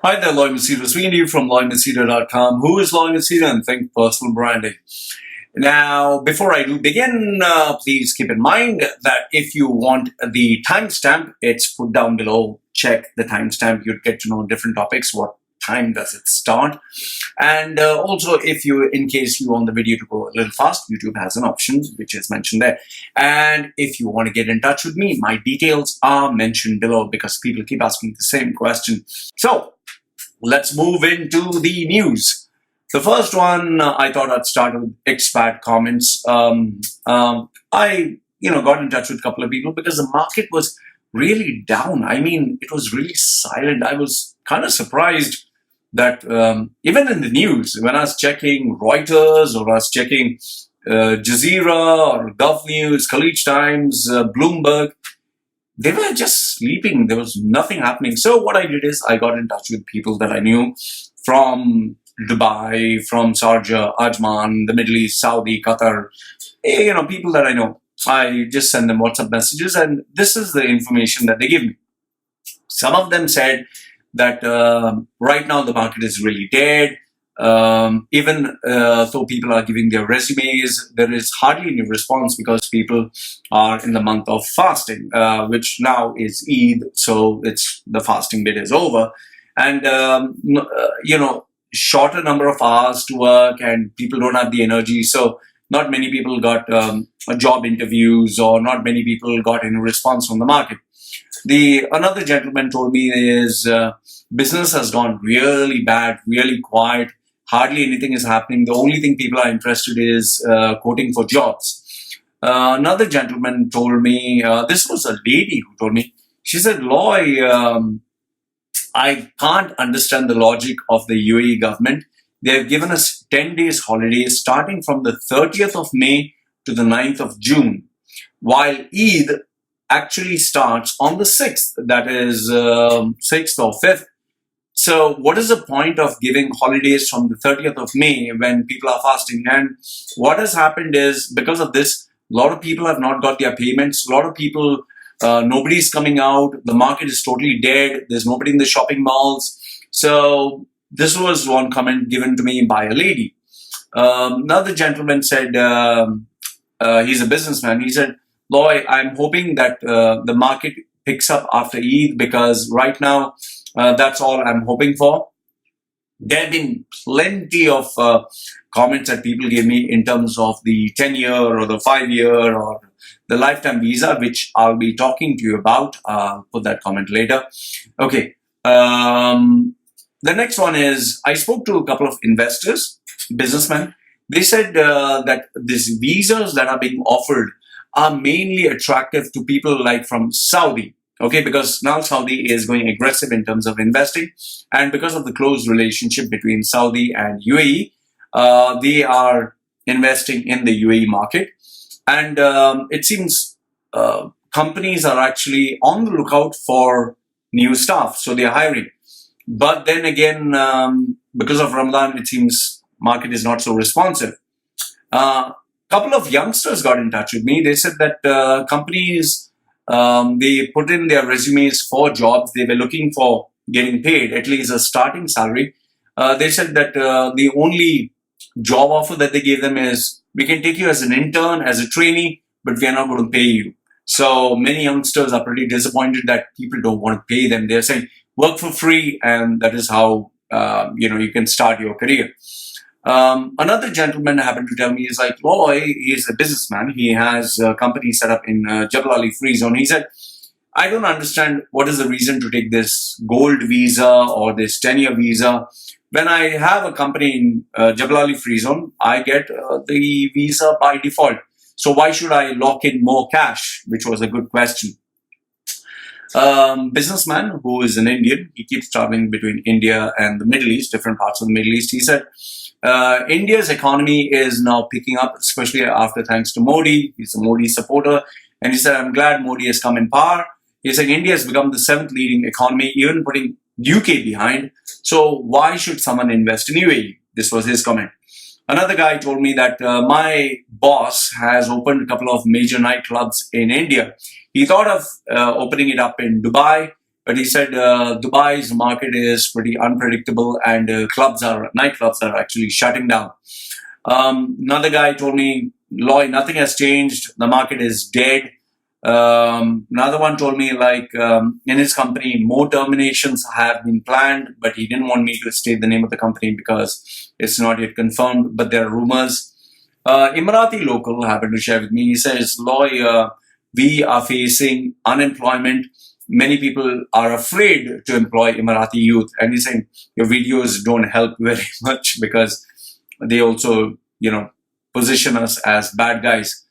Hi there, Lloyd Machedo. Speaking to you from LloydMachedo.com. Who is Lloyd Machedo and Think Personal Branding? Now, before I do begin, please keep in mind that if you want the timestamp, it's put down below. Check the timestamp. You'd get to know different topics. What time does it start? And also, in case you want the video to go a little fast, YouTube has an option which is mentioned there. And if you want to get in touch with me, my details are mentioned below because people keep asking the same question. So, let's move into the news. The first one, I thought I'd start with expat comments. I got in touch with a couple of people because the market was really down. I mean, it was really silent. I was kind of surprised that even in the news, when I was checking Reuters or I was checking Jazeera or Gulf News, Khaleej Times, Bloomberg, they were just sleeping. There was nothing happening. So what I did is I got in touch with people that I knew from Dubai, from Sharjah, Ajman, the Middle East, Saudi, Qatar, people that I know. I just send them WhatsApp messages and this is the information that they give me. Some of them said that right now the market is really dead. Even though people are giving their resumes, there is hardly any response because people are in the month of fasting, which now is Eid, so the fasting bit is over, and shorter number of hours to work, and people don't have the energy. So not many people got job interviews, or not many people got any response from the market. Another gentleman told me is business has gone really bad, really quiet. Hardly anything is happening. The only thing people are interested is quoting for jobs. Another gentleman told me, this was a lady who told me, she said, Loy, I can't understand the logic of the UAE government. They have given us 10 days holidays starting from the 30th of May to the 9th of June, while Eid actually starts on the 6th, that is 6th or 5th. So what is the point of giving holidays from the 30th of May when people are fasting? And what has happened is, because of this, a lot of people have not got their payments. A lot of people, nobody's coming out. The market is totally dead. There's nobody in the shopping malls. So this was one comment given to me by a lady. Another gentleman said, he's a businessman. He said, Loy, I'm hoping that the market picks up after Eid, because right now, that's all I'm hoping for. There have been plenty of comments that people gave me in terms of the 10-year or the 5-year or the lifetime visa, which I'll be talking to you about. I'll put that comment later. Okay. The next one is, I spoke to a couple of investors, businessmen. They said that these visas that are being offered are mainly attractive to people like from Saudi. Okay, because now Saudi is going aggressive in terms of investing, and because of the close relationship between Saudi and UAE, they are investing in the UAE market, and it seems companies are actually on the lookout for new staff, so they are hiring. But then again, because of Ramadan, it seems market is not so responsive. Couple of youngsters got in touch with me. They said that companies, they put in their resumes for jobs. They were looking for getting paid at least a starting salary. They said that the only job offer that they gave them is, we can take you as an intern, as a trainee, but we are not going to pay you. So many youngsters are pretty disappointed that people don't want to pay them. They're saying work for free, and that is how you can start your career. Another gentleman happened to tell me, he's like, Loy, he's a businessman. He has a company set up in Jebel Ali Free Zone. He said, I don't understand what is the reason to take this gold visa or this 10-year visa. When I have a company in Jebel Ali Free Zone, I get the visa by default. So why should I lock in more cash? Which was a good question. Businessman who is an Indian, he keeps traveling between India and the Middle East, different parts of the Middle East. He said, India's economy is now picking up, especially after thanks to Modi. He's a Modi supporter. And he said, I'm glad Modi has come in power. He's saying India has become the 7th leading economy, even putting UK behind. So why should someone invest in UAE? This was his comment. Another guy told me that my boss has opened a couple of major nightclubs in India. He thought of opening it up in Dubai, But he said Dubai's market is pretty unpredictable, and nightclubs are actually shutting down. Another guy told me, Loy, nothing has changed. The market is dead. Another one told me, in his company, more terminations have been planned, but he didn't want me to state the name of the company because it's not yet confirmed, but there are rumors. Emirati local happened to share with me. He says, Loy, we are facing unemployment. Many people are afraid to employ Emirati youth. And he's saying, your videos don't help very much because they also, position us as bad guys.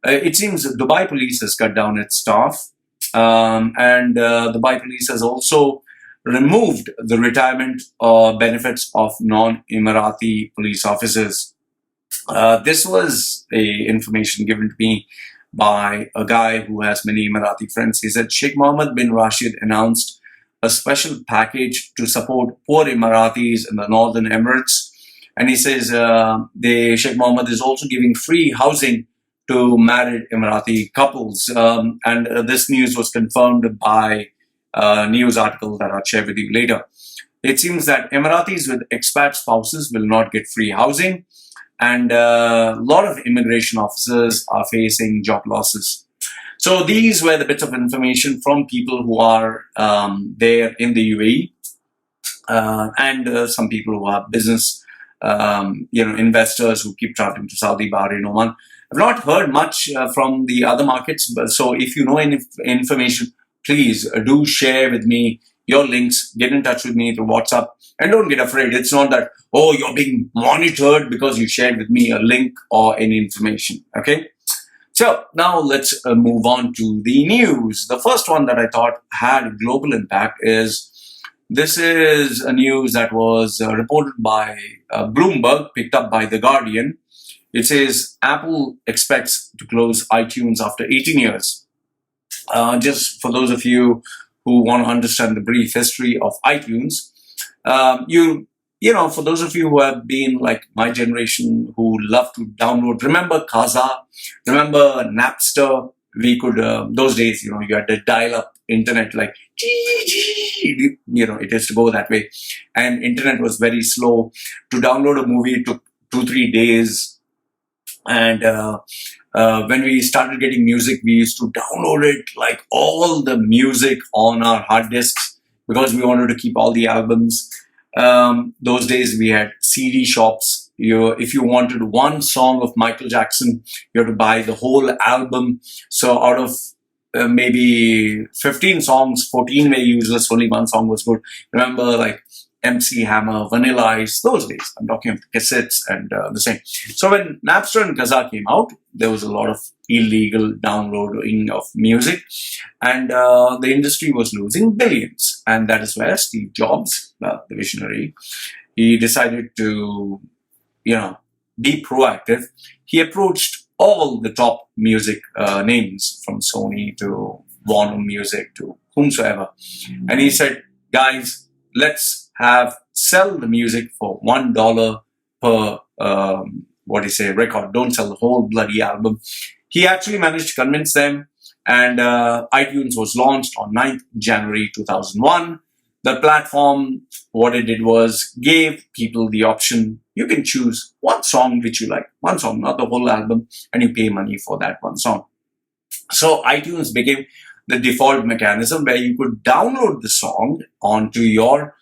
It seems Dubai police has cut down its staff, and Dubai police has also removed the retirement benefits of non-Emirati police officers. This was information given to me by a guy who has many Emirati friends. He said Sheikh Mohammed bin Rashid announced a special package to support poor Emiratis in the Northern Emirates. And he says the Sheikh Mohammed is also giving free housing to married Emirati couples. And this news was confirmed by a news article that I'll share with you later. It seems that Emiratis with expat spouses will not get free housing, and a lot of immigration officers are facing job losses. So these were the bits of information from people who are there in the UAE, and some people who are business, investors who keep traveling to Saudi, Bahrain, Oman. I've not heard much from the other markets, so if you know any information, please do share with me your links. Get in touch with me through WhatsApp, and don't get afraid. It's not that, oh, you're being monitored because you shared with me a link or any information. Okay. So now let's move on to the news. The first one that I thought had global impact this is a news that was reported by Bloomberg, picked up by The Guardian. It says Apple expects to close iTunes after 18 years. Just for those of you who want to understand the brief history of iTunes, for those of you who have been like my generation who love to download, remember Kaza, remember Napster? We could, those days, you had the dial-up internet, like, it used to go that way. And internet was very slow. To download a movie, it took 2-3 days. And when we started getting music, we used to download it, like all the music on our hard disks, because we wanted to keep all the albums. Those days we had CD shops. If you wanted one song of Michael Jackson, you had to buy the whole album. So out of maybe 15 songs, 14 were useless, only one song was good. Remember, like MC Hammer, Vanilla Ice, those days. I'm talking of cassettes and the same. So when Napster and Kazaa came out, there was a lot of illegal downloading of music, and the industry was losing billions. And that is where Steve Jobs, the visionary, he decided to, be proactive. He approached all the top music names, from Sony to Warner Music to whomsoever. And he said, guys, let's sell the music for $1 per record. Don't sell the whole bloody album. He actually managed to convince them, and iTunes was launched on 9th January 2001. The platform, what it did was gave people the option. You can choose one song which you like, one song, not the whole album, and you pay money for that one song. So iTunes became the default mechanism where you could download the song onto your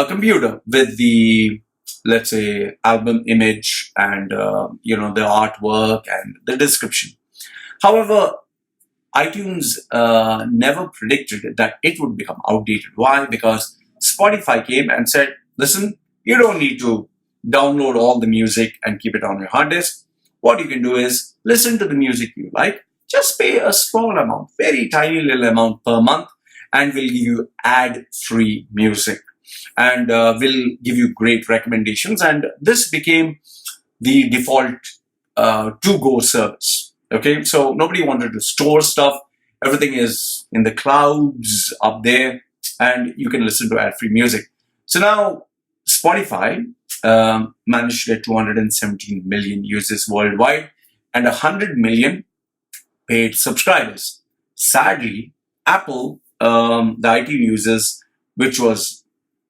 computer with the, let's say, album image and, the artwork and the description. However, iTunes never predicted that it would become outdated. Why? Because Spotify came and said, listen, you don't need to download all the music and keep it on your hard disk. What you can do is listen to the music you like, just pay a small amount, very tiny little amount per month, and we'll give you ad-free music. And will give you great recommendations. And this became the default to-go service. Okay, so nobody wanted to store stuff. Everything is in the clouds up there, and you can listen to ad-free music. So now Spotify managed to get 217 million users worldwide and 100 million paid subscribers. Sadly, Apple the IT users, which was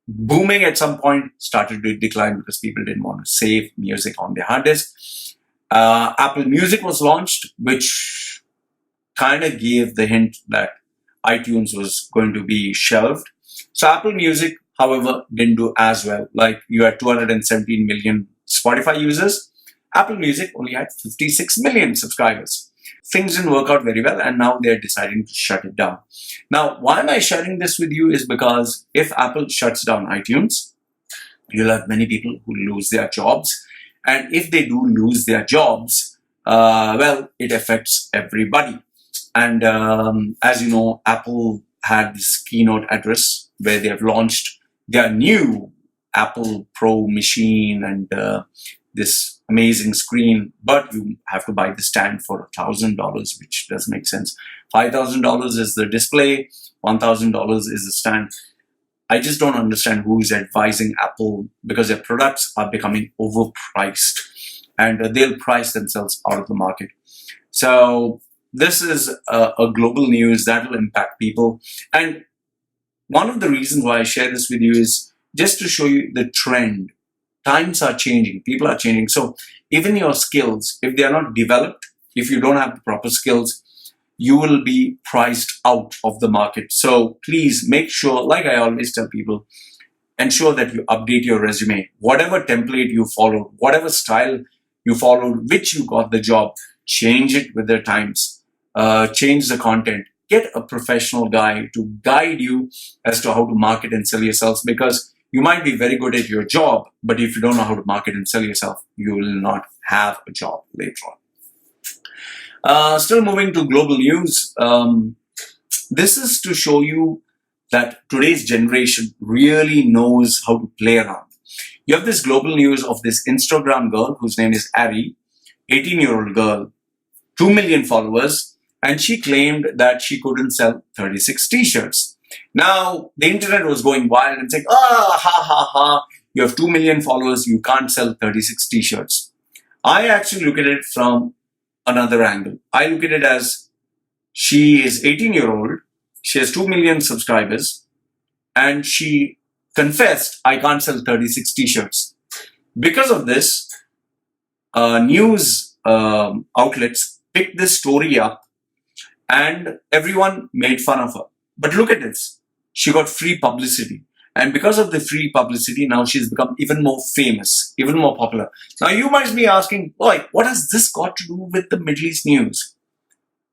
booming at some point, started to decline because people didn't want to save music on their hard disk. Apple Music was launched, which kind of gave the hint that iTunes was going to be shelved. So Apple Music, however, didn't do as well. Like, you had 217 million Spotify users. Apple Music only had 56 million subscribers. Things didn't work out very well, and now they're deciding to shut it down. Now, why am I sharing this with you is because if Apple shuts down iTunes, you'll have many people who lose their jobs. And if they do lose their jobs, well, it affects everybody. And as you know, Apple had this keynote address where they have launched their new Apple Pro machine and this amazing screen, but you have to buy the stand for $1,000, which doesn't make sense. $5,000 is the display, $1,000 is the stand. I just don't understand who is advising Apple, because their products are becoming overpriced and they'll price themselves out of the market. So this is a global news that will impact people. And one of the reasons why I share this with you is just to show you the trend. Times are changing, people are changing. So even your skills, if they are not developed, if you don't have the proper skills, you will be priced out of the market. So please make sure, like I always tell people, ensure that you update your resume. Whatever template you followed, whatever style you followed, which you got the job, change it with the times. Change the content. Get a professional guy to guide you as to how to market and sell yourselves, because you might be very good at your job, but if you don't know how to market and sell yourself, you will not have a job later on. Still moving to global news. This is to show you that today's generation really knows how to play around. You have this global news of this Instagram girl whose name is Ari, 18-year-old girl, 2 million followers, and she claimed that she couldn't sell 36 t-shirts. Now, the internet was going wild and saying, ha, ha, ha, you have 2 million followers, you can't sell 36 t-shirts. I actually look at it from another angle. I look at it as, she is 18-year-old, she has 2 million subscribers, and she confessed, I can't sell 36 t-shirts. Because of this, news outlets picked this story up and everyone made fun of her. But look at this. She got free publicity. And because of the free publicity, now she's become even more famous, even more popular. Now you might be asking, boy, what has this got to do with the Middle East news?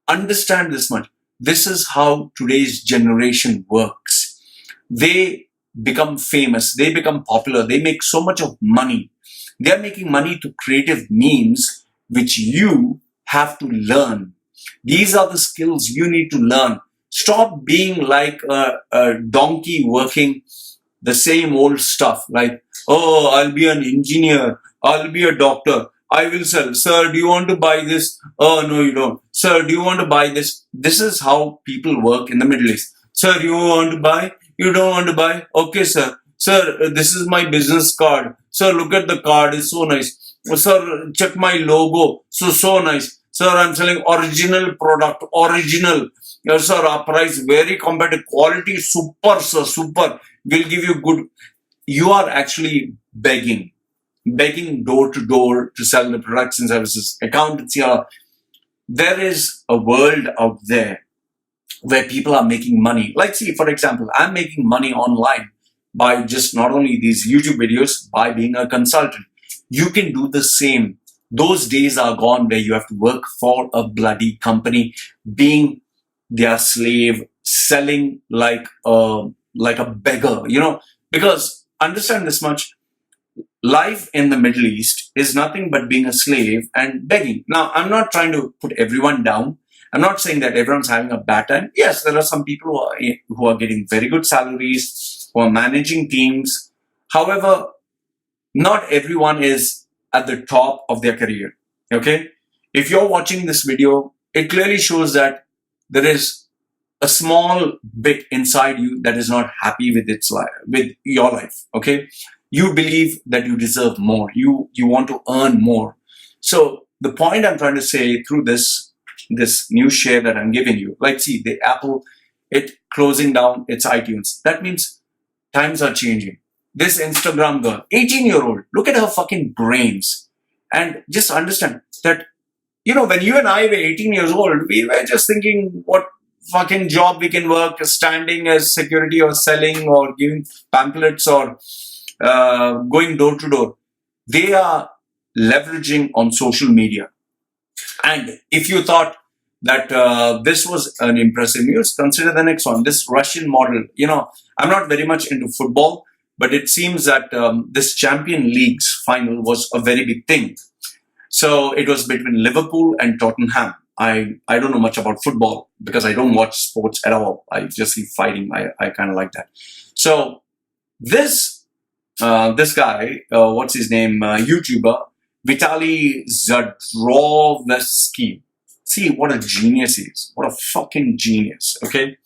Understand this much. This is how today's generation works. They become famous. They become popular. They make so much of money. They're making money to creative means, which you have to learn. These are the skills you need to learn. Stop being like a donkey working the same old stuff. Like, oh, I'll be an engineer. I'll be a doctor. I will sell. Sir, do you want to buy this? Oh, no, you don't. Sir, do you want to buy this? This is how people work in the Middle East. Sir, you want to buy? You don't want to buy? Okay, sir. Sir, this is my business card. Sir, look at the card. It's so nice. Sir, check my logo. So nice. Sir, I'm selling original product. Original. Yes, sir, our price very competitive, quality super, sir, super. We'll give you good. You are actually begging door to door to sell the products and services. Accountancy. There is a world out there where people are making money. Like, see, for example, I'm making money online by just not only these YouTube videos, by being a consultant. You can do the same. Those days are gone where you have to work for a bloody company, being their slave, selling like a beggar, because understand this much, life in the Middle East is nothing but being a slave and begging. Now, I'm not trying to put everyone down. I'm not saying that everyone's having a bad time. Yes, there are some people who are getting very good salaries, who are managing teams. However, not everyone is at the top of their career, okay? If you're watching this video, it clearly shows that there is a small bit inside you that is not happy with its life, with your life, okay? You believe that you deserve more. You want to earn more. So the point I'm trying to say through this news share that I'm giving you, like, see, the Apple it closing down its iTunes. That means times are changing. This Instagram girl, 18-year-old, look at her fucking brains. And just understand that, when you and I were 18 years old, we were just thinking what fucking job we can work, standing as security or selling or giving pamphlets or going door to door. They are leveraging on social media. And if you thought that this was an impressive news, consider the next one. This Russian model. I'm not very much into football, but it seems that this Champion League's final was a very big thing. So it was between Liverpool and Tottenham. I don't know much about football because I don't watch sports at all. I just see fighting. I kind of like that. So this guy, what's his name? YouTuber, Vitaly Zadrovsky. See what a genius he is. What a fucking genius. Okay.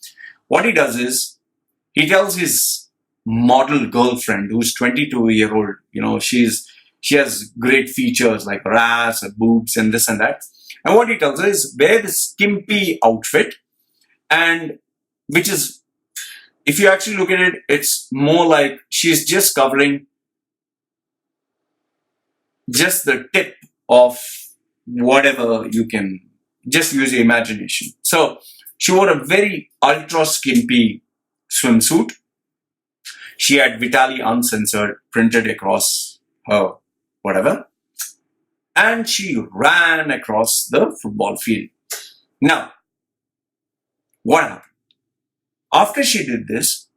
What he does is he tells his model girlfriend who's 22-year-old, she has great features like ass, boobs, and this and that. And what he tells her is wear this skimpy outfit, and which is, if you actually look at it, it's more like she's just covering just the tip of whatever you can. Just use your imagination. So she wore a very ultra skimpy swimsuit. She had Vitaly Uncensored printed across her whatever. And she ran across the football field. Now, what happened? After she did this,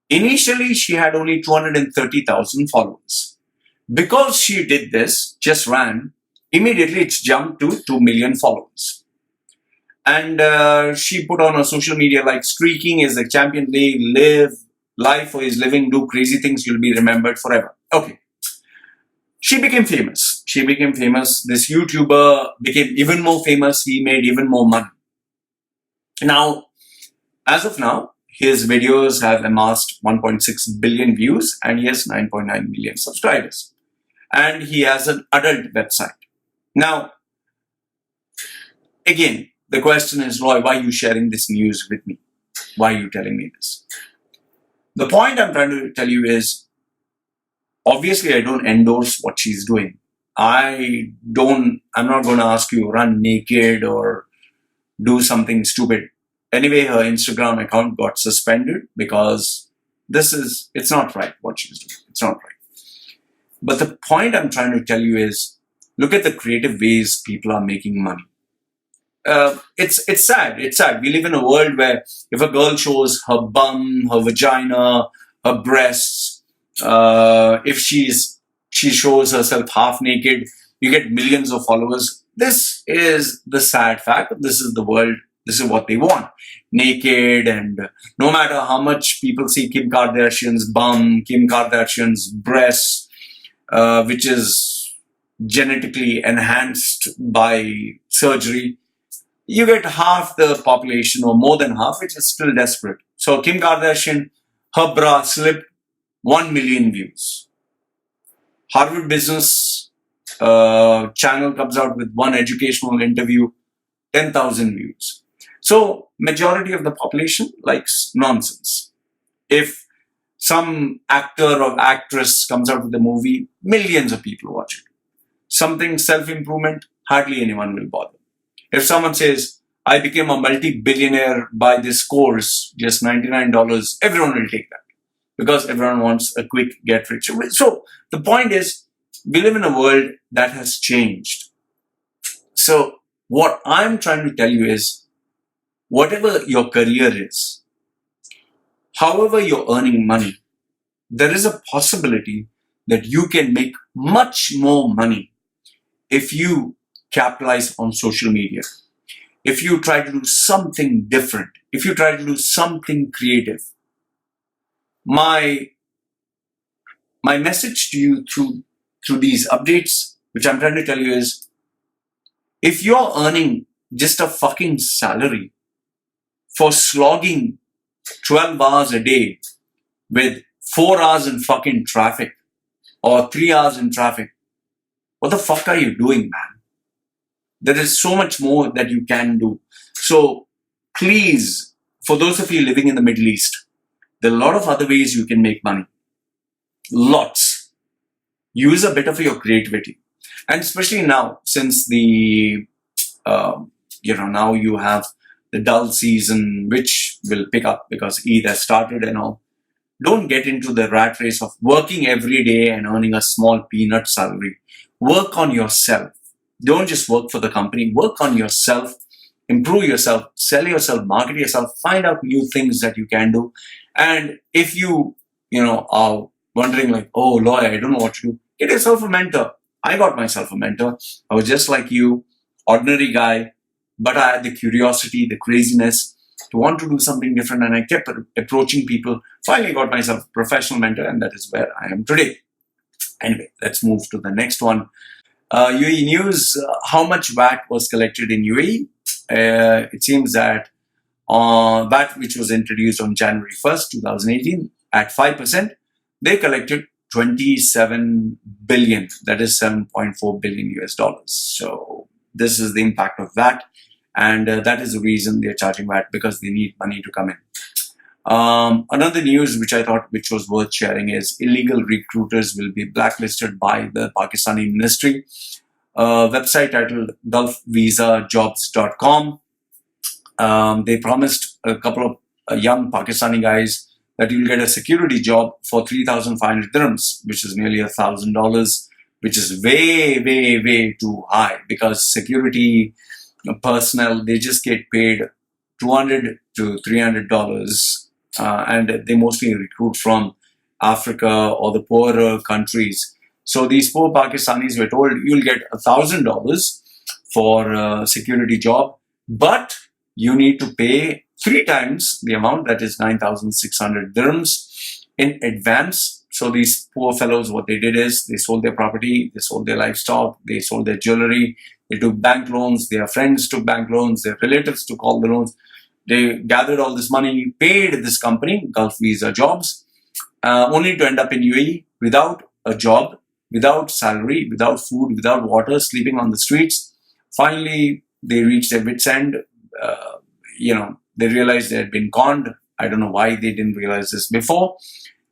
initially she had only 230,000 followers. Because she did this, just ran, immediately it's jumped to 2 million followers. And she put on her social media like streaking is the Champion League, live life for his living, do crazy things, you'll be remembered forever. Okay. She became famous. This YouTuber became even more famous. He made even more money. Now, as of now, his videos have amassed 1.6 billion views and he has 9.9 million subscribers. And he has an adult website. Now, again, the question is, Roy, why are you sharing this news with me? Why are you telling me this? The point I'm trying to tell you is, obviously, I don't endorse what she's doing. I'm not going to ask you run naked or do something stupid. Anyway, her Instagram account got suspended because it's not right what she's doing. It's not right. But the point I'm trying to tell you is, look at the creative ways people are making money. It's sad. It's sad. We live in a world where if a girl shows her bum, her vagina, her breasts, if she shows herself half naked, you get millions of followers. This is the sad fact. This is the world. This is what they want. Naked, and no matter how much people see Kim Kardashian's bum, Kim Kardashian's breasts, which is genetically enhanced by surgery, you get half the population or more than half, which is still desperate. So Kim Kardashian, her bra slipped, 1 million views. Harvard Business channel comes out with one educational interview, 10,000 views. So majority of the population likes nonsense. If some actor or actress comes out with a movie, millions of people watch it. Something self-improvement, hardly anyone will bother. If someone says, I became a multi-billionaire by this course, just $99, everyone will take that because everyone wants a quick get rich. So the point is, we live in a world that has changed. So what I'm trying to tell you is, whatever your career is, however you're earning money, there is a possibility that you can make much more money if you capitalize on social media. If you try to do something different, if you try to do something creative. My message to you through these updates, which I'm trying to tell you is, if you're earning just a fucking salary for slogging 12 hours a day with 4 hours in fucking traffic or 3 hours in traffic, what the fuck are you doing, man? There is so much more that you can do. So please, for those of you living in the Middle East, there are a lot of other ways you can make money. Lots. Use a bit of your creativity. And especially now, since the, now you have the dull season, which will pick up because Eid has started and all. Don't get into the rat race of working every day and earning a small peanut salary. Work on yourself. Don't just work for the company. Work on yourself. Improve yourself. Sell yourself. Market yourself. Find out new things that you can do. And if you, are wondering like, oh, Loy, I don't know what to do. Get yourself a mentor. I got myself a mentor. I was just like you, ordinary guy, but I had the curiosity, the craziness to want to do something different, and I kept approaching people. Finally got myself a professional mentor, and that is where I am today. Anyway, let's move to the next one. UAE news, how much VAT was collected in UAE? It seems that VAT, which was introduced on January 1st, 2018, at 5%, they collected 27 billion, that is 7.4 billion US dollars. So this is the impact of VAT. And that is the reason they're charging VAT, because they need money to come in. Another news which I thought which was worth sharing is illegal recruiters will be blacklisted by the Pakistani ministry. Website titled gulfvisajobs.com. They promised a couple of young Pakistani guys that you'll get a security job for 3,500 dirhams, which is nearly $1,000, which is way, way, way too high, because security personnel, they just get paid $200 to $300, and they mostly recruit from Africa or the poorer countries. So these poor Pakistanis were told you'll get $1,000 for a security job, but you need to pay 3 times the amount, that is 9,600 dirhams in advance. So these poor fellows, what they did is they sold their property, they sold their livestock, they sold their jewelry, they took bank loans, their friends took bank loans, their relatives took all the loans. They gathered all this money, paid this company, Gulf Visa Jobs, only to end up in UAE without a job, without salary, without food, without water, sleeping on the streets. Finally, they reached their wits' end. They realized they had been conned. I don't know why they didn't realize this before.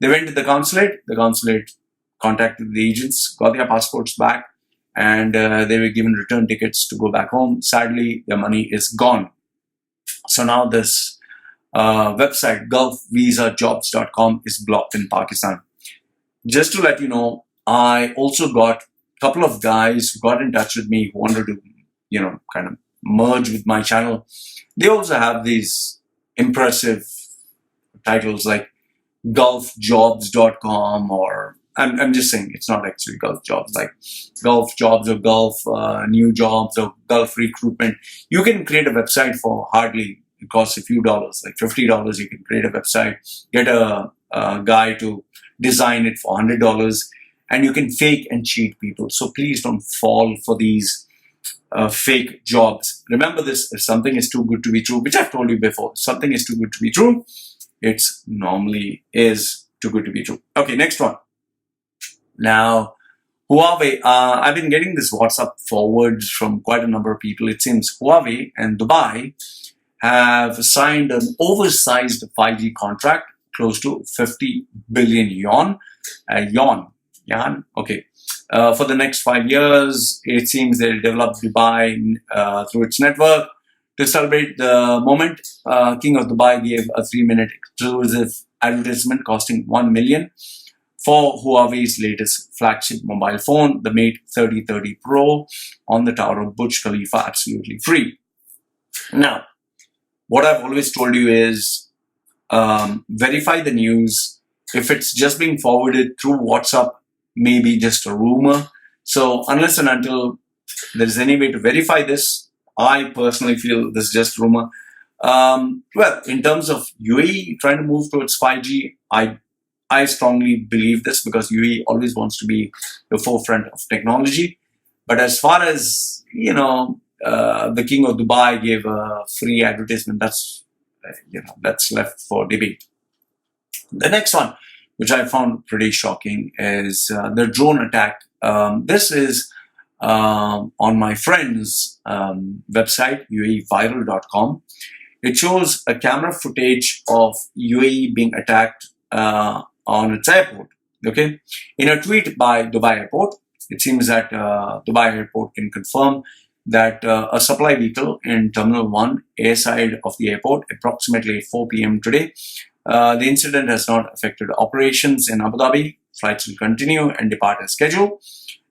They went to the consulate. The consulate contacted the agents, got their passports back, and they were given return tickets to go back home. Sadly, their money is gone. So now this website, gulfvisajobs.com, is blocked in Pakistan. Just to let you know, I also got a couple of guys who got in touch with me who wanted to, kind of merge with my channel. They also have these impressive titles like gulfjobs.com, or I'm just saying it's not actually Gulf Jobs, like Gulf Jobs or Gulf New Jobs or Gulf Recruitment. You can create a website for hardly, it costs a few dollars, like $50. You can create a website, get a guy to design it for $100, and you can fake and cheat people. So please don't fall for these fake jobs. Remember this, if something is too good to be true, which I've told you before, if something is too good to be true, it's normally is too good to be true. Okay, next one. Now, Huawei, I've been getting this WhatsApp forwards from quite a number of people. It seems Huawei and Dubai have signed an oversized 5G contract close to 50 billion yuan. Okay. For the next 5 years, it seems they'll develop Dubai through its network. To celebrate the moment, King of Dubai gave a 3-minute exclusive advertisement costing 1 million for Huawei's latest flagship mobile phone, the Mate 3030 Pro, on the tower of Burj Khalifa, absolutely free. Now, what I've always told you is verify the news. If it's just being forwarded through WhatsApp, maybe just a rumor. So unless and until there's any way to verify this, I personally feel this is just rumor. Well, in terms of UAE trying to move towards 5G, I strongly believe this, because UAE always wants to be the forefront of technology. But as far as, the King of Dubai gave a free advertisement, that's left for debate. The next one, which I found pretty shocking, is the drone attack. This is on my friend's website, uaeviral.com. It shows a camera footage of UAE being attacked on its airport. Okay, in a tweet by Dubai Airport, it seems that Dubai Airport can confirm that a supply vehicle in Terminal 1, airside of the airport, approximately 4 p.m. today. The incident has not affected operations in Abu Dhabi. Flights will continue and depart as scheduled.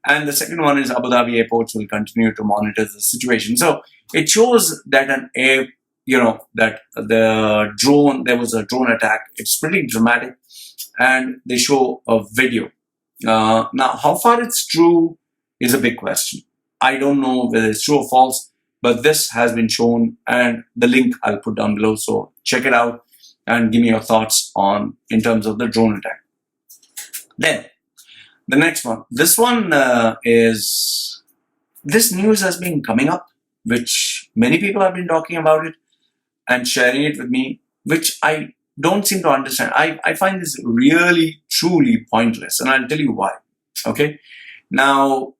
And the second one is Abu Dhabi airports will continue to monitor the situation. So it shows that that there was a drone attack. It's pretty dramatic. And they show a video. Now, how far it's true is a big question. I don't know whether it's true or false, but this has been shown, and the link I'll put down below. So check it out and give me your thoughts on in terms of the drone attack. Then the next one. This one is this news has been coming up, which many people have been talking about it and sharing it with me, which I don't seem to understand. I find this really, truly pointless, and I'll tell you why. Okay, now,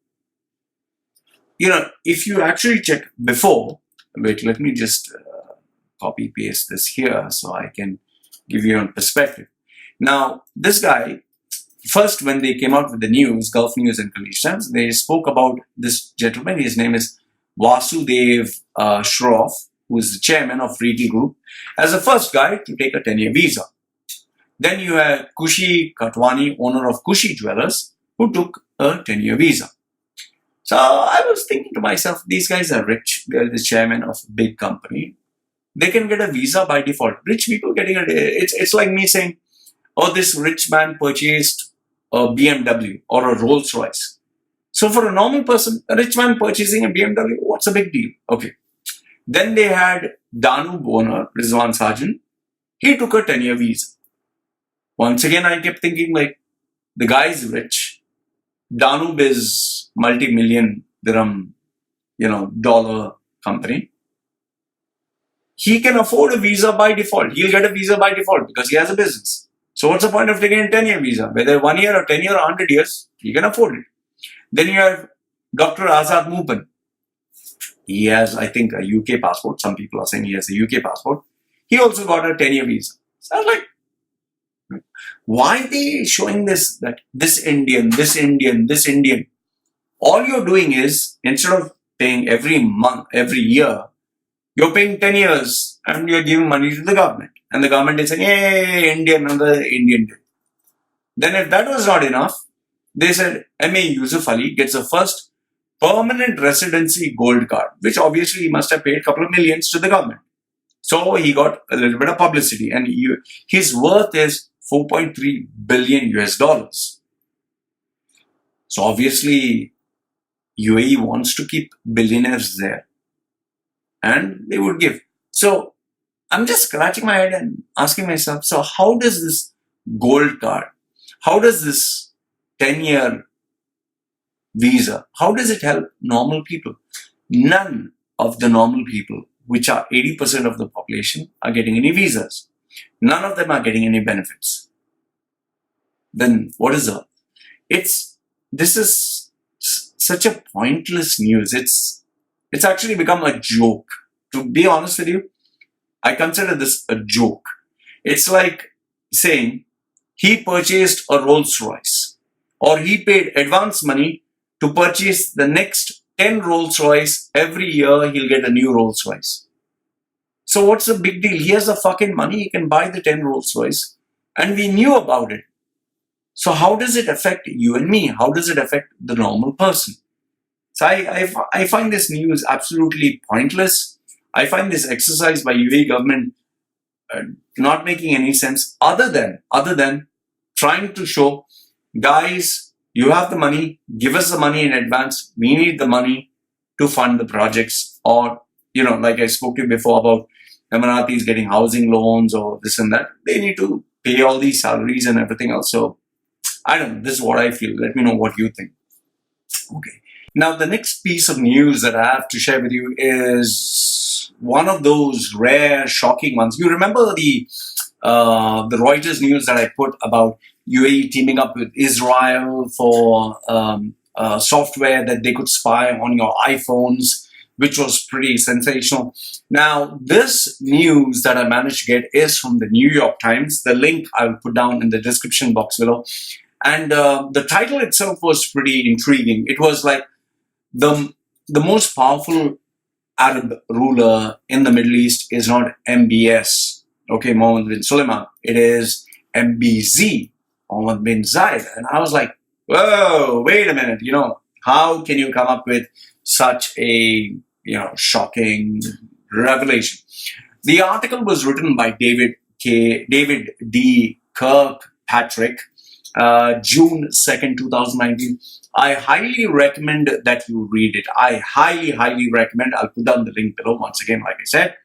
if you actually check before, wait, let me just copy paste this here so I can give you a perspective. Now, this guy, first when they came out with the news, Gulf News and Khaleej Times, they spoke about this gentleman. His name is Vasudev Shroff, who is the chairman of Retail Group, as the first guy to take a 10-year visa. Then you have Kushi Katwani, owner of Kushi Jewelers, who took a 10-year visa. So I was thinking to myself, these guys are rich. They're the chairman of a big company. They can get a visa by default. Rich people getting it's like me saying, oh, this rich man purchased a BMW or a Rolls Royce. So for a normal person, a rich man purchasing a BMW, what's a big deal? Okay. Then they had Danu owner, Rizwan Sarjan. He took a 10-year visa. Once again, I kept thinking, like, the guy is rich. Danube is multi-million dirham, dollar company. He can afford a visa by default. He'll get a visa by default because he has a business. So what's the point of taking a 10-year visa? Whether 1 year or 10 year or 100 years, he can afford it. Then you have Dr. Azad Moopen. He has, I think, a UK passport. Some people are saying he has a UK passport. He also got a 10-year visa. So I was like, why are they showing this, that this Indian, this Indian, this Indian? All you're doing is, instead of paying every month, every year, you're paying 10 years and you're giving money to the government. And the government is saying, hey, Indian, another Indian. Then if that was not enough, they said MA Yusuf Ali gets the first permanent residency gold card, which obviously he must have paid a couple of millions to the government. So he got a little bit of publicity, and his worth is 4.3 billion US dollars. So obviously UAE wants to keep billionaires there, and they would give. So I'm just scratching my head and asking myself, so how does this gold card, how does this 10-year visa, how does it help normal people? None of the normal people, which are 80% of the population, are getting any visas. None of them are getting any benefits. Then what is the? This is such a pointless news. It's actually become a joke. To be honest with you, I consider this a joke. It's like saying he purchased a Rolls Royce, or he paid advance money to purchase the next 10 Rolls Royce. Every year he'll get a new Rolls Royce. So what's the big deal? He has the fucking money, he can buy the 10 Rolls Royce, and we knew about it. So how does it affect you and me? How does it affect the normal person? So I find this news absolutely pointless. I find this exercise by UAE government not making any sense, other than trying to show, guys, you have the money, give us the money in advance. We need the money to fund the projects. Or, like I spoke to you before about Emiratis getting housing loans or this and that. They need to pay all these salaries and everything else. So I don't know. This is what I feel. Let me know what you think. Okay. Now, the next piece of news that I have to share with you is one of those rare, shocking ones. You remember the Reuters news that I put about UAE teaming up with Israel for software that they could spy on your iPhones which was pretty sensational. Now, this news that I managed to get is from the New York Times. The link I will put down in the description box below. And the title itself was pretty intriguing. It was like the most powerful Arab ruler in the Middle East is not MBS, okay, Mohammed bin Sulaiman. It is MBZ, Mohammed bin Zayed. And I was like, whoa, wait a minute, how can you come up with such a, shocking revelation? The article was written by David D. Kirkpatrick, June 2nd, 2019. I highly recommend that you read it. I highly, highly recommend. I'll put down the link below once again, like I said.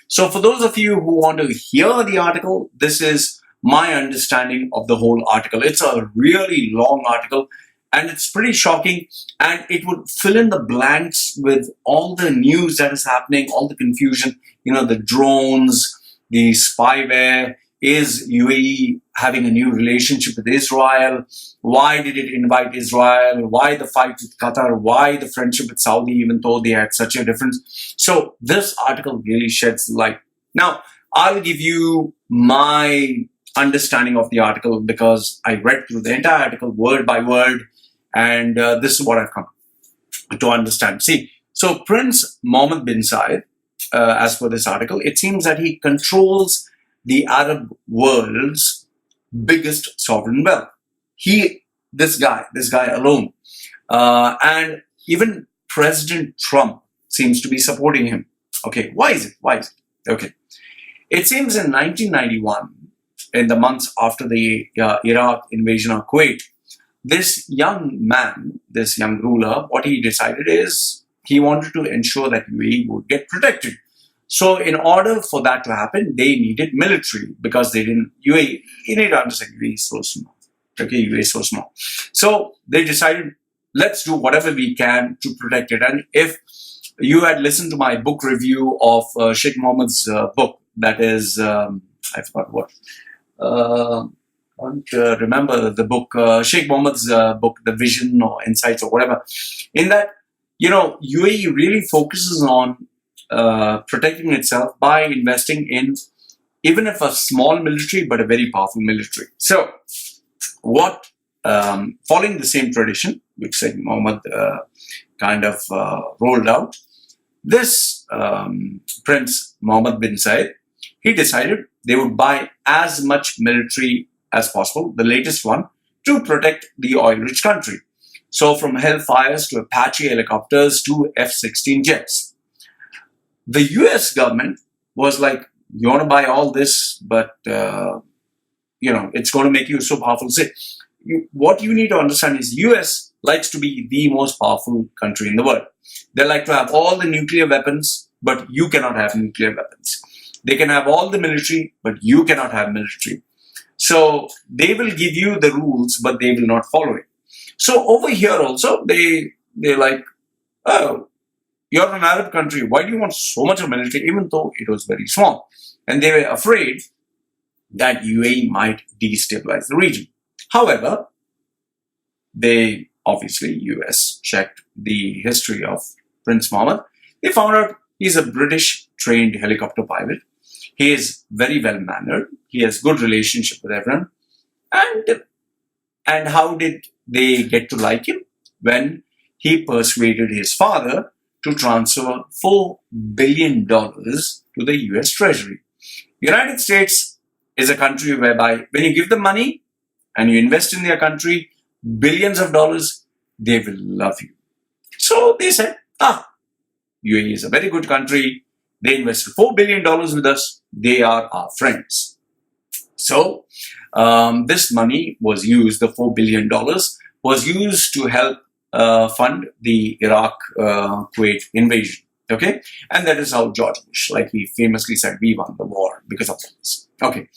So for those of you who want to hear the article, this is my understanding of the whole article. It's a really long article and it's pretty shocking, and it would fill in the blanks with all the news that is happening, all the confusion, the drones, the spyware. Is UAE having a new relationship with Israel? Why did it invite Israel? Why the fight with Qatar? Why the friendship with Saudi, even though they had such a difference? So this article really sheds light. Now, I'll give you my understanding of the article because I read through the entire article word by word, and this is what I've come to understand. See, so Prince Mohammed bin Zayed, as per this article, it seems that he controls the Arab world's biggest sovereign wealth. This guy alone. And even President Trump seems to be supporting him. Okay, why is it? Okay. It seems in 1991, in the months after the Iraq invasion of Kuwait, this young man, this young ruler, what he decided is he wanted to ensure that UAE would get protected. So in order for that to happen, they needed military because they didn't, UAE, you need to understand, UAE is so small. Okay, UAE is so small. So they decided, let's do whatever we can to protect it. And if you had listened to my book review of Sheikh Mohammed's book, that is, I forgot what, I don't remember the book, Sheikh Mohammed's book, The Vision or Insights or whatever. In that, UAE really focuses on protecting itself by investing in, even if a small military, but a very powerful military. So, following the same tradition, which Sheikh Mohammed rolled out, this Prince Mohammed bin Zayed, he decided they would buy as much military as possible, the latest one, to protect the oil-rich country. So, from Hellfires to Apache helicopters to F-16 jets. The US government was like, you want to buy all this, but, it's going to make you so powerful. What you need to understand is US likes to be the most powerful country in the world. They like to have all the nuclear weapons, but you cannot have nuclear weapons. They can have all the military, but you cannot have military. So they will give you the rules, but they will not follow it. So over here also, they're like, oh, you're an Arab country. Why do you want so much of military, even though it was very small? And they were afraid that UAE might destabilize the region. However, they obviously, US, checked the history of Prince Mohammed. They found out he's a British trained helicopter pilot. He is very well mannered. He has good relationship with everyone. And how did they get to like him? When he persuaded his father to transfer $4 billion to the US Treasury. United States is a country whereby when you give them money and you invest in their country, billions of dollars, they will love you. So they said, UAE is a very good country. They invested $4 billion with us. They are our friends. So this money was used, the $4 billion was used to help fund the Iraq-Kuwait invasion. Okay, and that is how George Bush, like he famously said, we won the war because of this. Okay,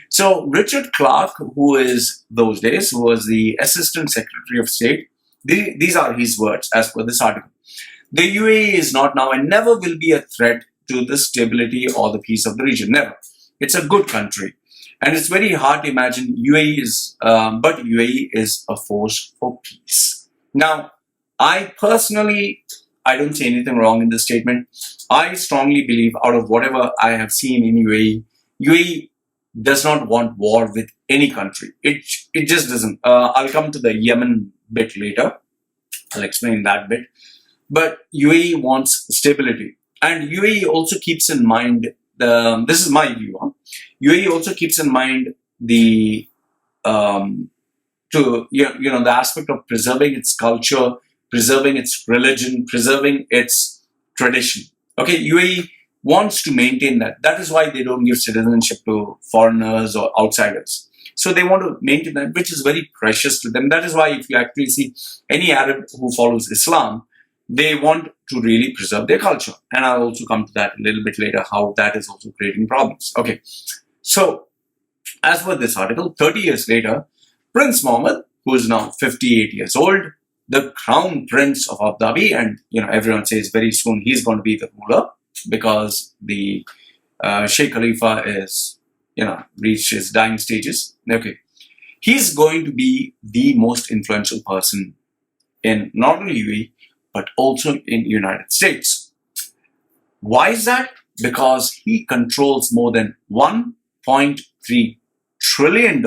so Richard Clarke, who is those days, who was the Assistant Secretary of State, these are his words as per this article. The UAE is not now and never will be a threat to the stability or the peace of the region. Never. It's a good country. And it's very hard to imagine but UAE is a force for peace. Now, I personally I don't see anything wrong in this statement. I strongly believe, out of whatever I have seen in UAE, UAE does not want war with any country. It just doesn't. I'll come to the Yemen bit later. I'll explain that bit. But UAE wants stability, and UAE also keeps in mind this is my view. UAE also keeps in mind the the aspect of preserving its culture, preserving its religion, preserving its tradition. Okay, UAE wants to maintain that. That is why they don't give citizenship to foreigners or outsiders. So they want to maintain that, which is very precious to them. That is why if you actually see any Arab who follows Islam, they want to really preserve their culture. And I'll also come to that a little bit later, how that is also creating problems. Okay, so as per this article, 30 years later, Prince Mohammed, who is now 58 years old, the crown prince of Abu Dhabi, and everyone says very soon he's going to be the ruler because the Sheikh Khalifa is reached his dying stages. Okay, he's going to be the most influential person in not only UAE but also in United States. Why is that? Because he controls more than $1.3 trillion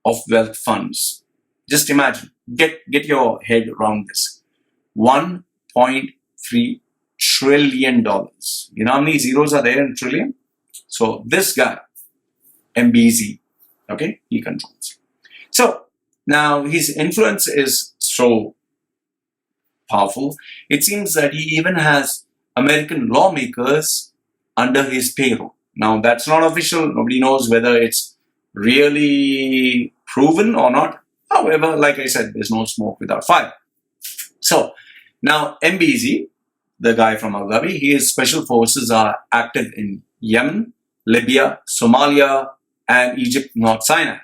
of wealth funds. Just imagine, get your head around this. $1.3 trillion. You know how many zeros are there in trillion? So this guy, MBZ, okay, he controls. So now his influence is so powerful. It seems that he even has American lawmakers under his payroll. Now that's not official. Nobody knows whether it's really proven or not. However, like I said, there's no smoke without fire. So now MBZ, the guy from Abu Dhabi, his special forces are active in Yemen, Libya, Somalia, and Egypt, North Sinai.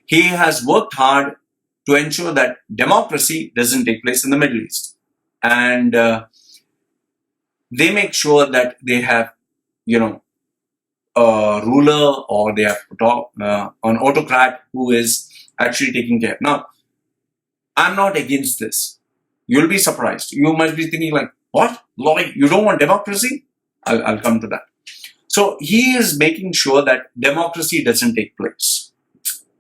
He has worked hard to ensure that democracy doesn't take place in the Middle East. And they make sure that they have, a ruler, or they have an autocrat who is actually taking care. Now, I'm not against this. You'll be surprised. You might be thinking like, what? Lloyd, you don't want democracy? I'll come to that. So he is making sure that democracy doesn't take place.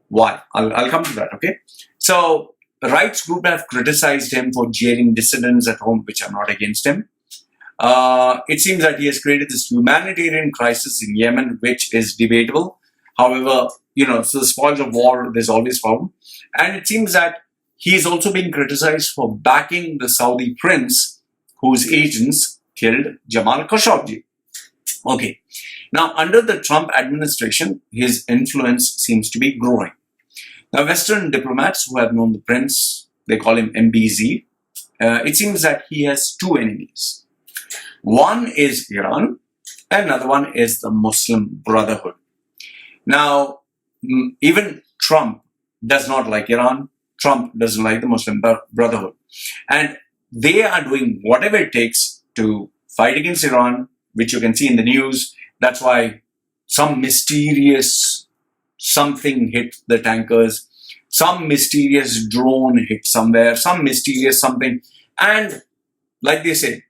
Why? I'll come to that, okay? So rights groups have criticized him for jailing dissidents at home, which I'm not against him. It seems that he has created this humanitarian crisis in Yemen, which is debatable. However, so the spoils of war, there's always problem. And it seems that he is also being criticized for backing the Saudi prince whose agents killed Jamal Khashoggi. Okay. Now, under the Trump administration, his influence seems to be growing. Now, Western diplomats who have known the prince, they call him MBZ. It seems that he has two enemies. One is Iran, and another one is the Muslim Brotherhood. Now, even Trump does not like Iran. Trump doesn't like the Muslim Brotherhood. And they are doing whatever it takes to fight against Iran, which you can see in the news. That's why some mysterious something hit the tankers, some mysterious drone hit somewhere, some mysterious something. And like they say,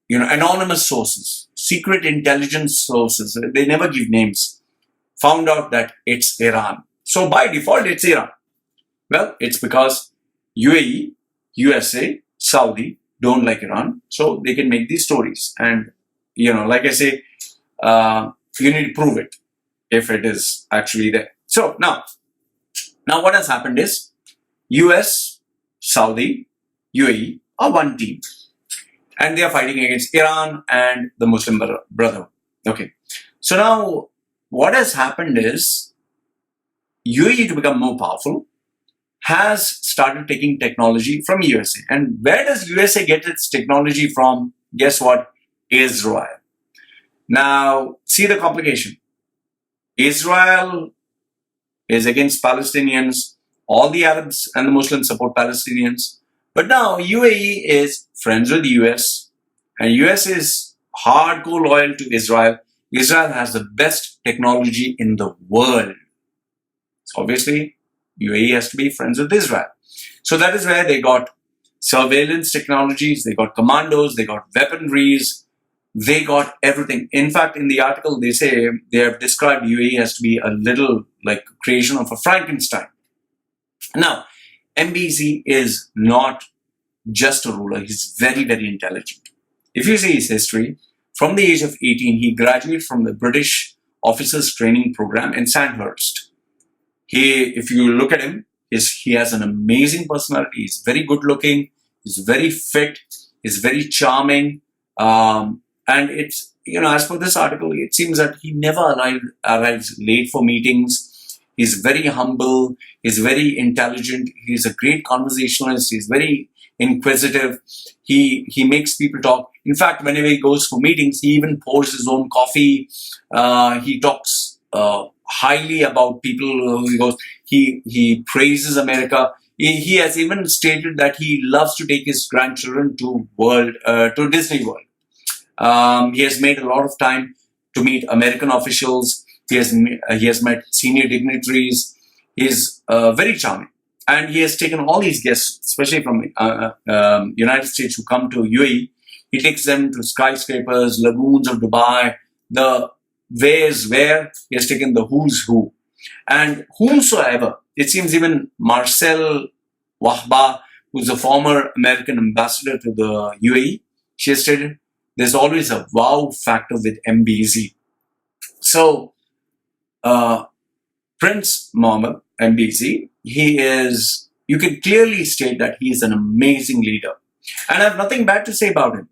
anonymous sources, secret intelligence sources, they never give names, found out that it's Iran. So by default, it's Iran. Well, it's because UAE, USA, Saudi don't like Iran, so they can make these stories. And, like I say, you need to prove it if it is actually there. So now what has happened is US, Saudi, UAE are one team. And they are fighting against Iran and the Muslim Brotherhood. Okay. So now what has happened is UAE, to become more powerful, has started taking technology from USA. And where does USA get its technology from? Guess what? Israel. Now, see the complication. Israel is against Palestinians. All the Arabs and the Muslims support Palestinians. But now UAE is friends with the US, and US is hardcore loyal to Israel. Israel has the best technology in the world. So obviously, UAE has to be friends with Israel. So that is where they got surveillance technologies, they got commandos, they got weaponries, they got everything. In fact, in the article, they say they have described UAE as to be a little like creation of a Frankenstein. Now, MBZ is not just a ruler, he's very, very intelligent. If you see his history, from the age of 18, he graduated from the British Officers Training Program in Sandhurst. If you look at him, he has an amazing personality. He's very good looking, he's very fit, he's very charming. And it's, as per this article, it seems that he never arrives late for meetings. He's very humble, he's very intelligent, he's a great conversationalist, he's very inquisitive, he makes people talk. In fact, whenever he goes for meetings, he even pours his own coffee. He talks highly about people. He praises America. He has even stated that he loves to take his grandchildren to Disney World. He has made a lot of time to meet American officials. He has met senior dignitaries. He's very charming. And he has taken all these guests, especially from United States who come to UAE. He takes them to skyscrapers, lagoons of Dubai, the where he has taken the who's who. And whomsoever, it seems even Marcel Wahba, who's a former American ambassador to the UAE, she has stated, there's always a wow factor with MBZ. So, Prince Mohammed, MBZ, you can clearly state that he is an amazing leader. And I have nothing bad to say about him.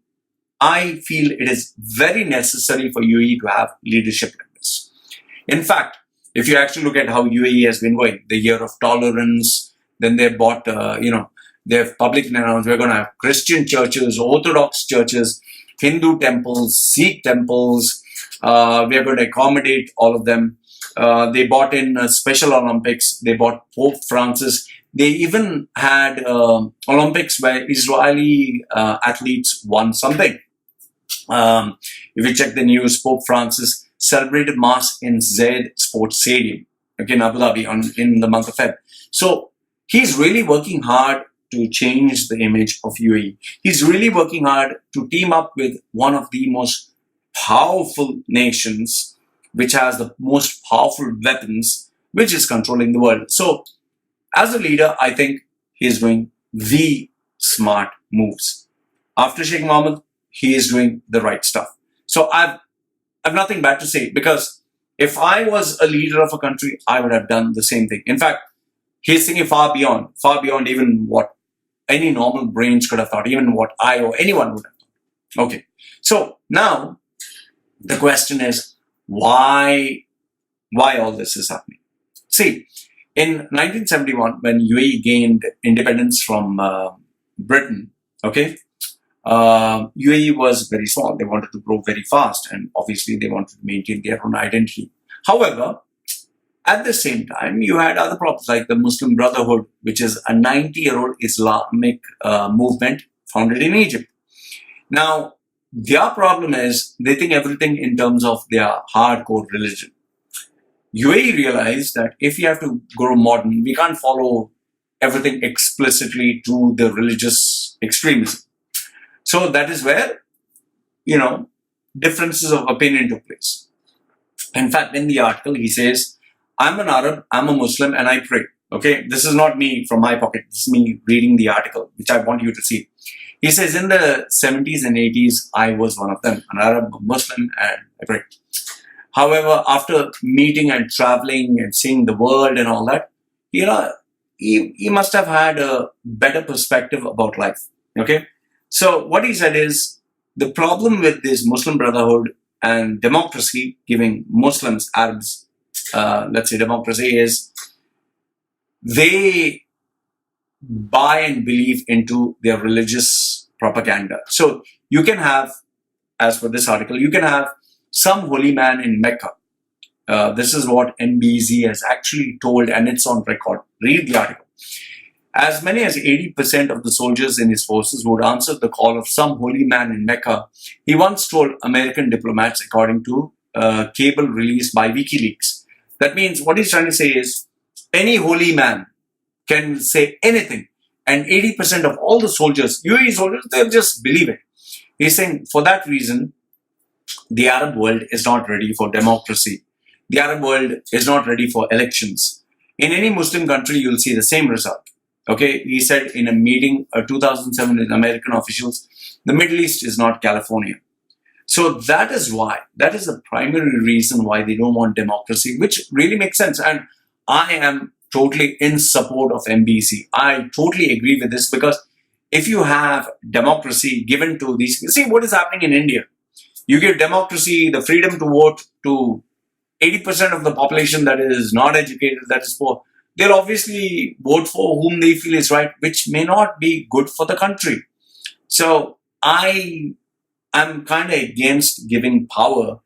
I feel it is very necessary for UAE to have leadership like this. In fact, if you actually look at how UAE has been going, the year of tolerance, then they bought, they've publicly announced we're going to have Christian churches, Orthodox churches, Hindu temples, Sikh temples. We are going to accommodate all of them. They bought in Special Olympics. They bought Pope Francis. They even had Olympics where Israeli athletes won something. If you check the news, Pope Francis celebrated Mass in Zayed Sports Stadium, in Abu Dhabi in the month of Feb. So he's really working hard to change the image of UAE. He's really working hard to team up with one of the most powerful nations, which has the most powerful weapons, which is controlling the world. So as a leader, I think he is doing the smart moves. After Sheikh Mohammed, he is doing the right stuff. So I've nothing bad to say, because if I was a leader of a country, I would have done the same thing. In fact, he's thinking far beyond even what any normal brains could have thought, even what I or anyone would have thought. Okay, so now the question is, why all this is happening? See, in 1971, when UAE gained independence from Britain, UAE was very small. They wanted to grow very fast, and obviously they wanted to maintain their own identity. However, at the same time, you had other problems like the Muslim Brotherhood, which is a 90-year-old Islamic movement founded in Egypt. Now, their problem is they think everything in terms of their hardcore religion. UAE realized that if you have to grow modern, we can't follow everything explicitly to the religious extremism. So that is where, differences of opinion took place. In fact, in the article, he says, I'm an Arab, I'm a Muslim, and I pray. Okay, this is not me from my pocket. This is me reading the article, which I want you to see. He says, in the 70s and 80s, I was one of them, an Arab, a Muslim, and I pray. However, after meeting and traveling and seeing the world and all that, he must have had a better perspective about life. Okay, so what he said is, the problem with this Muslim Brotherhood and democracy, giving Muslims, Arabs, let's say democracy, is they buy and believe into their religious propaganda. So you can have, as per this article, you can have some holy man in Mecca. This is what MBZ has actually told, and it's on record. Read the article. As many as 80% of the soldiers in his forces would answer the call of some holy man in Mecca, he once told American diplomats, according to a cable released by WikiLeaks. That means what he's trying to say is, any holy man can say anything. And 80% of all the soldiers, UAE soldiers, they'll just believe it. He's saying for that reason, the Arab world is not ready for democracy. The Arab world is not ready for elections. In any Muslim country, you'll see the same result. Okay, he said in a meeting, 2007 with American officials, the Middle East is not California. So that is the primary reason why they don't want democracy, which really makes sense. And I am totally in support of MBZ. I totally agree with this, because if you have democracy given to these, see what is happening in India. You give democracy, the freedom to vote to 80% of the population that is not educated, that is poor. They'll obviously vote for whom they feel is right, which may not be good for the country. So I'm kind of against giving power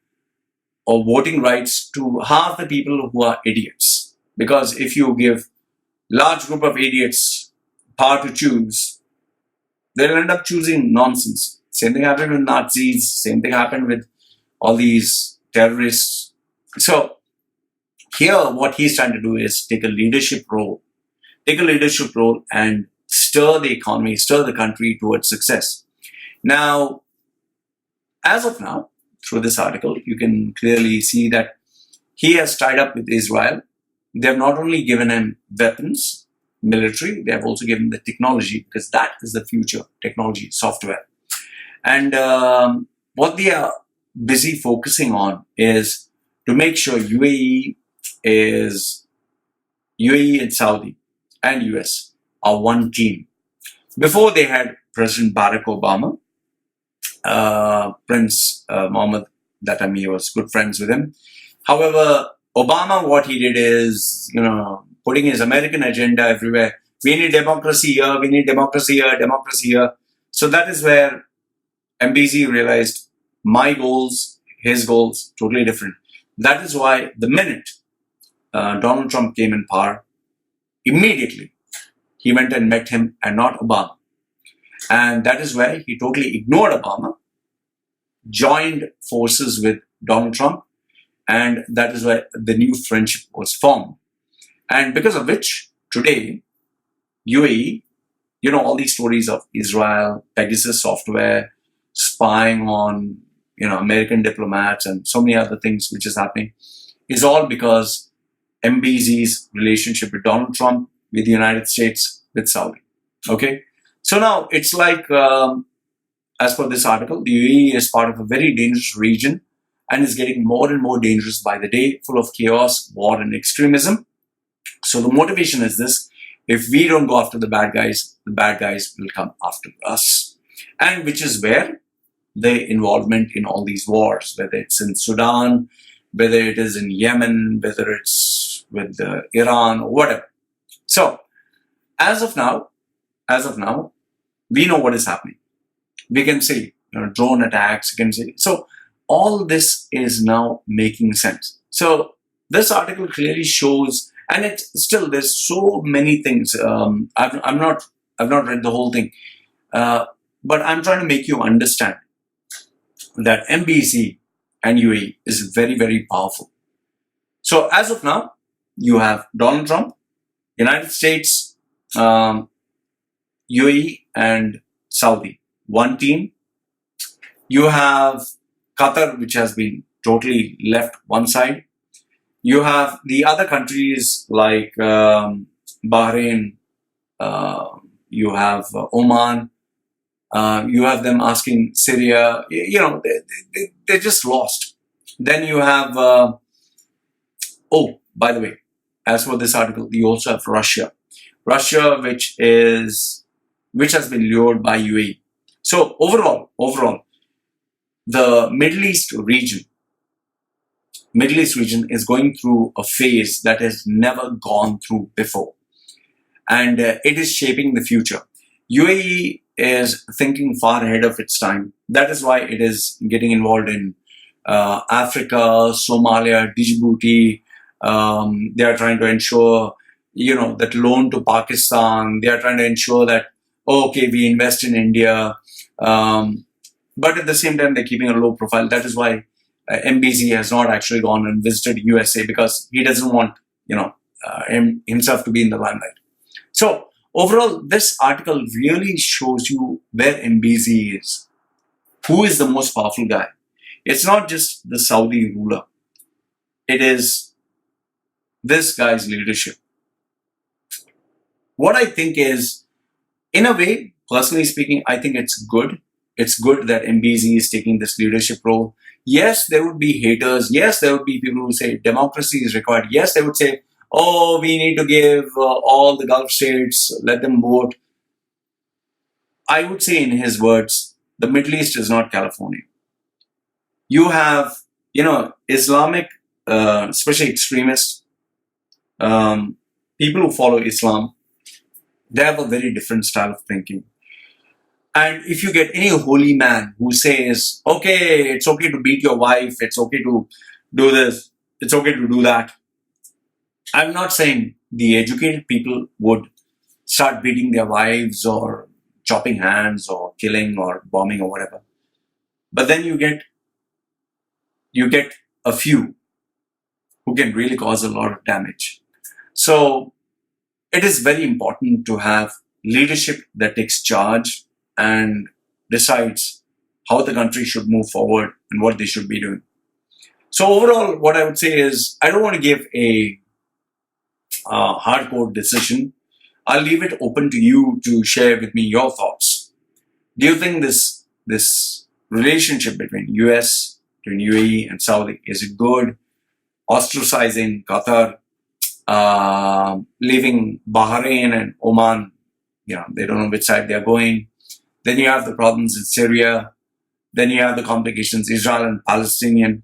or voting rights to half the people who are idiots. Because if you give large group of idiots power to choose, they'll end up choosing nonsense. Same thing happened with Nazis. Same thing happened with all these terrorists. So here what he's trying to do is take a leadership role and stir the economy, stir the country towards success. Now, as of now, through this article, you can clearly see that he has tied up with Israel. They have not only given him weapons, military, they have also given the technology, because that is the future, technology, software. And what they are busy focusing on is to make sure UAE and Saudi and US are one team. Before they had President Barack Obama, Prince Mohammed, that time he was good friends with him. However, Obama, what he did is, putting his American agenda everywhere. We need democracy here, we need democracy here, democracy here. So that is where MBZ realized my goals, his goals, totally different. That is why the minute Donald Trump came in power, immediately he went and met him and not Obama. And that is why he totally ignored Obama, joined forces with Donald Trump, and that is why the new friendship was formed. And because of which, today, UAE, all these stories of Israel, Pegasus software, spying on, American diplomats and so many other things which is happening, is all because MBZ's relationship with Donald Trump, with the United States, with Saudi. Okay? So now it's like, as per this article, the UAE is part of a very dangerous region and is getting more and more dangerous by the day, full of chaos, war, and extremism. So the motivation is this: if we don't go after the bad guys will come after us. And which is where the involvement in all these wars, whether it's in Sudan, whether it is in Yemen, whether it's with Iran or whatever. So as of now, we know what is happening. We can see drone attacks, you can see. So all this is now making sense. So this article clearly shows, and it's still, there's so many things. I've not read the whole thing, but I'm trying to make you understand that MBZ and UAE is very, very powerful. So as of now, you have Donald Trump, United States, UAE and Saudi, one team. You have Qatar, which has been totally left one side. You have the other countries like Bahrain, you have Oman, you have them asking Syria, they're just lost. Then you have, by the way, as for this article, you also have Russia, which has been lured by UAE. So overall, the Middle East region is going through a phase that has never gone through before. And it is shaping the future. UAE is thinking far ahead of its time. That is why it is getting involved in Africa, Somalia, Djibouti. They are trying to ensure, that loan to Pakistan. They are trying to ensure that, we invest in India. But at the same time, they're keeping a low profile. That is why MBZ has not actually gone and visited USA, because he doesn't want, himself to be in the limelight. So overall, this article really shows you where MBZ is. Who is the most powerful guy? It's not just the Saudi ruler. It is this guy's leadership. What I think is, in a way, personally speaking, I think it's good. It's good that MBZ is taking this leadership role. Yes, there would be haters. Yes, there would be people who say democracy is required. Yes, they would say, oh, we need to give all the Gulf states, let them vote. I would say, in his words, the Middle East is not California. You have, Islamic, especially extremists, people who follow Islam, they have a very different style of thinking. And if you get any holy man who says, okay, it's okay to beat your wife, it's okay to do this, it's okay to do that. I'm not saying the educated people would start beating their wives or chopping hands or killing or bombing or whatever. But then you get a few who can really cause a lot of damage. So it is very important to have leadership that takes charge and decides how the country should move forward and what they should be doing. So overall, what I would say is, I don't want to give a hardcore decision. I'll leave it open to you to share with me your thoughts. Do you think this relationship between US, between UAE and Saudi, is it good? Ostracizing Qatar, leaving Bahrain and Oman, they don't know which side they're going. Then you have the problems in Syria. Then you have the complications, Israel and Palestinian.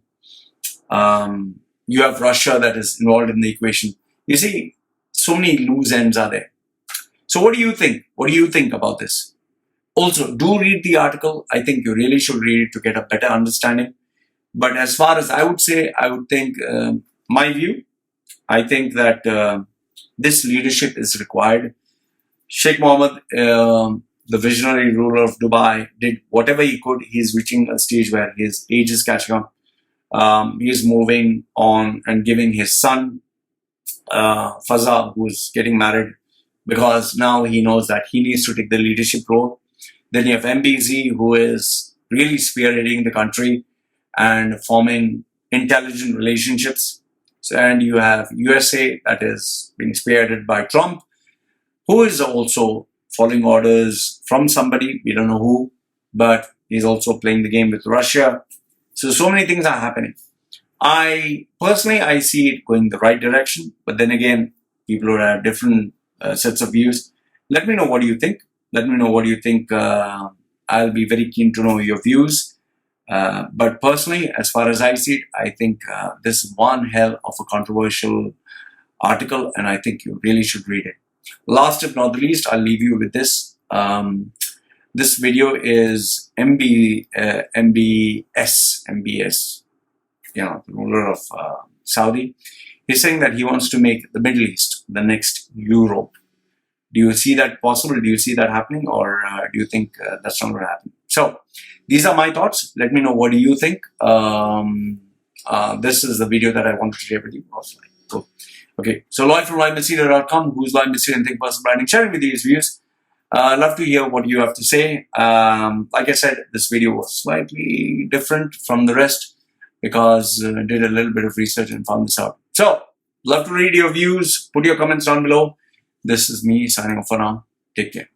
You have Russia that is involved in the equation. You see, so many loose ends are there. So what do you think? What do you think about this? Also, do read the article. I think you really should read it to get a better understanding. But as far as I would say, I would think, my view, I think that this leadership is required. Sheikh Mohammed, the visionary ruler of Dubai, did whatever he could. He's reaching a stage where his age is catching up. He is moving on and giving his son, Fazal, who's getting married, because now he knows that he needs to take the leadership role. Then you have MBZ, who is really spearheading the country and forming intelligent relationships. And you have USA, that is being spearheaded by Trump, who is also following orders from somebody, we don't know who, but he's also playing the game with Russia. So many things are happening. I see it going the right direction, but then again, people would have different sets of views. Let me know what you think. Let me know what you think. I'll be very keen to know your views. But personally, as far as I see it, I think this is one hell of a controversial article, and I think you really should read it. Last but not the least, I'll leave you with this. This video is MBS, the ruler of Saudi. He's saying that he wants to make the Middle East the next Europe. Do you see that possible? Do you see that happening? Or do you think that's not going to happen? So these are my thoughts. Let me know, what do you think? This is the video that I wanted to share with you. Cool. Okay, so Lloyd from MBZ.com, who's Lloyd MBZ and Think Personal Branding, sharing with these views. Love to hear what you have to say. Like I said, this video was slightly different from the rest because I did a little bit of research and found this out. So, love to read your views. Put your comments down below. This is me signing off for now. Take care.